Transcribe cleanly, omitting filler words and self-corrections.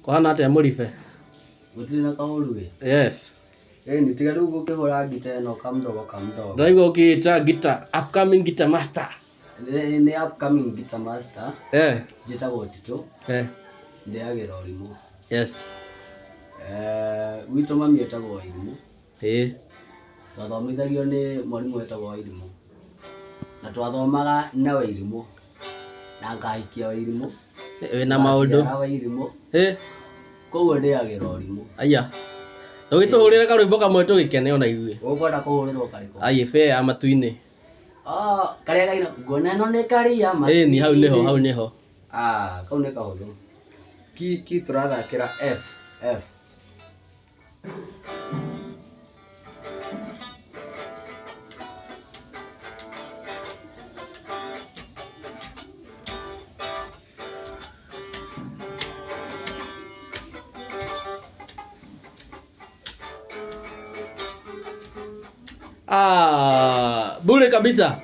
Kuhana atia mũribe? Gũtirĩ na kaũru ĩ. Yes. Nĩ tiga rĩu gũkĩhũra ngita ĩno kamdogo. Ndaigua ũkĩĩta guitar, upcoming guitar master. Nĩ upcoming guitar master. Njĩtagwo Tito. Ndĩagĩra Ũrimũ. Yes. Gwitũ mami etagwo Irimũ. Twathomithagio nĩ mwarimũ wetagwo Irimũ. Na twathomaga na Wairimũ. Na ngahikia Wairimũ. Wĩna maũndũ. Wairimũ. Koguo ndĩagĩra Ũrimũ. Aya. Tũgĩtũhũrĩre karwĩmbo kamwe tũgĩkene ona ithuĩ. Ũkwenda kũhũrĩrwo karĩkũ? Aye, fair ya matu-inĩ. Karĩa gaino ngona ĩno nĩ karia matu. Ni hau nĩho. Kau nĩ kahũthũ. Ki tũrathakĩra F. Bure kabisa.